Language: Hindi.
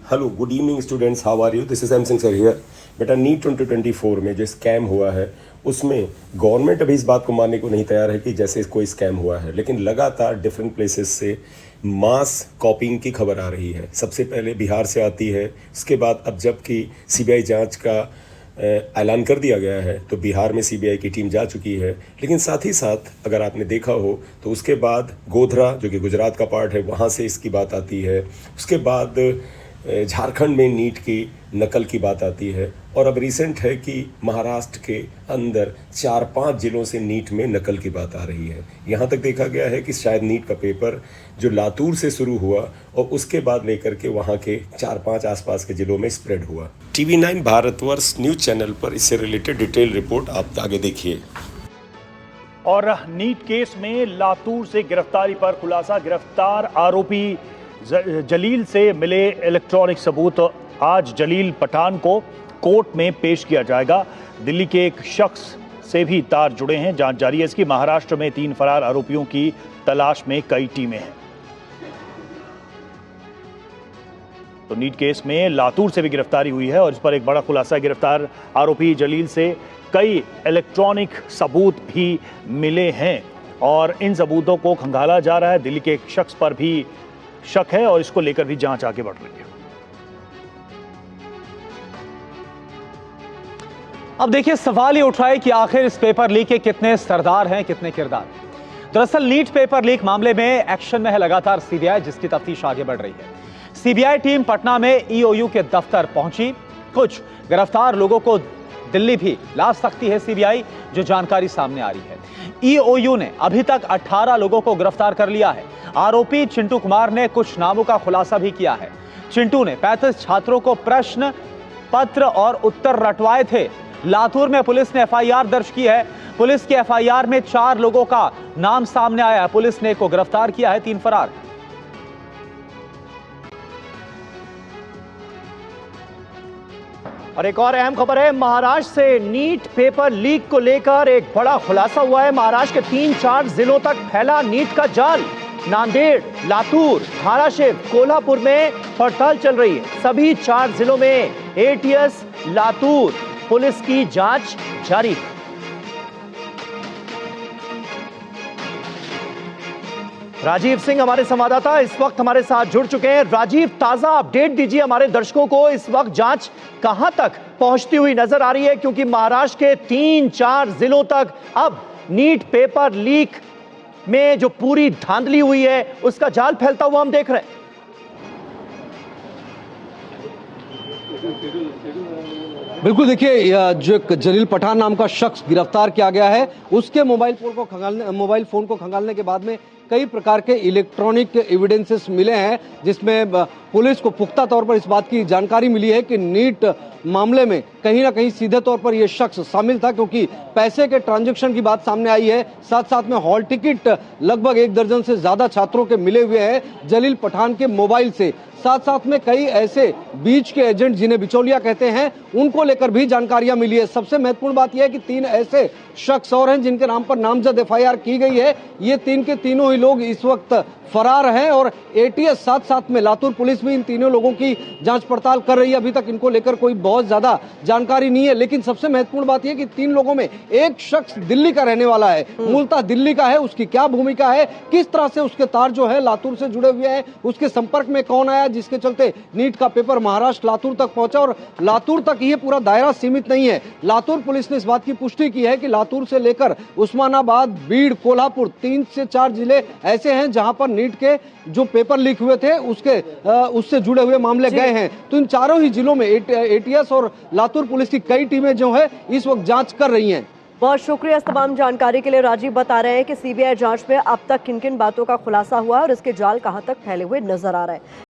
Hello, good evening students, how are you? This is M Singh sir here. बेटा, नीट 2024 में जो स्कैम हुआ है उसमें गवर्नमेंट अभी इस बात को मानने को नहीं तैयार है कि जैसे कोई स्कैम हुआ है, लेकिन लगातार डिफरेंट प्लेसेस से मास कॉपिंग की खबर आ रही है। सबसे पहले बिहार से आती है, उसके बाद अब जबकि सीबीआई जांच का ऐलान कर दिया गया है तो बिहार में सीबीआई की टीम जा चुकी है। लेकिन साथ ही साथ अगर आपने देखा हो तो उसके बाद गोधरा, जो कि गुजरात का पार्ट है, वहाँ से इसकी बात आती है। उसके बाद झारखंड में नीट की नकल की बात आती है, और अब रिसेंट है कि महाराष्ट्र के अंदर 4-5 जिलों से नीट में नकल की बात आ रही है। यहाँ तक देखा गया है कि शायद नीट का पेपर जो लातूर से शुरू हुआ और उसके बाद लेकर के वहाँ के 4-5 आसपास के जिलों में स्प्रेड हुआ। TV9 भारतवर्ष न्यूज चैनल पर इससे रिलेटेड डिटेल रिपोर्ट आप आगे देखिए। और नीट केस में लातूर से गिरफ्तारी पर खुलासा। गिरफ्तार आरोपी जलील से मिले इलेक्ट्रॉनिक सबूत आज जलील पठान को कोर्ट में पेश किया जाएगा। दिल्ली के एक शख्स से भी तार जुड़े हैं, जांच जारी है इसकी। महाराष्ट्र में 3 फरार आरोपियों की तलाश में कई टीमें हैं। तो नीट केस में लातूर से भी गिरफ्तारी हुई है और इस पर एक बड़ा खुलासा। गिरफ्तार आरोपी जलील से कई इलेक्ट्रॉनिक सबूत भी मिले हैं और इन सबूतों को खंगाला जा रहा है। दिल्ली के एक शख्स पर भी शक है और इसको लेकर भी जांच आगे बढ़ रही है। अब देखिए, सवाल ये उठ रहा है कि आखिर इस पेपर लीक के कितने सरदार हैं, कितने किरदार। दरअसल नीट पेपर लीक मामले में एक्शन में है लगातार सीबीआई, जिसकी तफ्तीश आगे बढ़ रही है। सीबीआई टीम पटना में ईओयू के दफ्तर पहुंची। कुछ गिरफ्तार लोगों को दिल्ली भी ला सकती है सीबीआई, जो जानकारी सामने आ रही है। ईओयू ने अभी तक 18 लोगों को गिरफ्तार कर लिया है। आरोपी चिंटू कुमार ने कुछ नामों का खुलासा भी किया है। चिंटू ने 35 छात्रों को प्रश्न पत्र और उत्तर रटवाए थे। लातूर में पुलिस ने एफआईआर दर्ज की है। पुलिस की एफआईआर में 4 लोगों का नाम सामने आया है। पुलिस ने एक को गिरफ्तार किया है, 3 फरार। और एक और अहम खबर है, महाराष्ट्र से नीट पेपर लीक को लेकर एक बड़ा खुलासा हुआ है। महाराष्ट्र के 3-4 जिलों तक फैला नीट का जाल। नांदेड़, लातूर, धाराशिव, कोल्हापुर में पड़ताल चल रही है। सभी 4 जिलों में एटीएस लातूर पुलिस की जांच जारी है। राजीव सिंह हमारे संवाददाता इस वक्त हमारे साथ जुड़ चुके हैं। राजीव, ताजा अपडेट दीजिए हमारे दर्शकों को। इस वक्त जांच कहां तक पहुंचती हुई नजर आ रही है, क्योंकि महाराष्ट्र के 3-4 जिलों तक अब नीट पेपर लीक में जो पूरी धांधली हुई है उसका जाल फैलता हुआ हम देख रहे हैं। बिल्कुल, देखिए, जो जलील पठान नाम का शख्स गिरफ्तार किया गया है, उसके मोबाइल फोन को खंगालने के बाद में कई प्रकार के इलेक्ट्रॉनिक एविडेंसेस मिले हैं, जिसमें पुलिस को पुख्ता तौर पर इस बात की जानकारी मिली है कि नीट मामले में कहीं ना कहीं सीधे तौर पर यह शख्स शामिल था, क्योंकि पैसे के ट्रांजैक्शन की बात सामने आई है। साथ साथ में हॉल टिकट लगभग 1 दर्जन से ज्यादा छात्रों के मिले हुए हैं जलील पठान के मोबाइल से। साथ साथ में कई ऐसे बीच के एजेंट, जिन्हें बिचौलिया कहते हैं, उनको लेकर भी जानकारियां मिली है। सबसे महत्वपूर्ण बात यह है कि 3 ऐसे शख्स और हैं जिनके नाम पर नामजद एफआईआर की गई है। ये 3 के तीनों ही लोग इस वक्त फरार हैं और एटीएस साथ साथ में लातूर पुलिस भी इन तीनों लोगों की जांच पड़ताल कर रही है। अभी तक इनको लेकर कोई बहुत ज्यादा जानकारी नहीं है, लेकिन सबसे महत्वपूर्ण बात यह कि 3 लोगों में एक शख्स दिल्ली का रहने वाला है, मूलतः दिल्ली का है। उसकी क्या भूमिका है, किस तरह से उसके तार जो है लातूर से जुड़े हुए हैं, उसके संपर्क में कौन आया, जिसके चलते नीट का पेपर महाराष्ट्र लातूर तक पहुंचा। और लातूर तक ये पूरा दायरा सीमित नहीं है। लातूर पुलिस ने इस बात की पुष्टि की है कि लातूर से लेकर उस्मानाबाद, बीड़, कोल्हापुर 3 से 4 जिले ऐसे हैं जहां पर नीट के जो पेपर लीक हुए थे उससे जुड़े हुए मामले गए हैं। तो इन चारों ही जिलों में एटीएस और लातूर पुलिस की कई टीमें जो है इस वक्त जांच कर रही हैं। बहुत शुक्रिया इस तमाम जानकारी के लिए। राजीव बता रहे हैं कि सीबीआई जांच में अब तक किन किन बातों का खुलासा हुआ है और इसके जाल कहां तक फैले हुए नजर आ रहे हैं।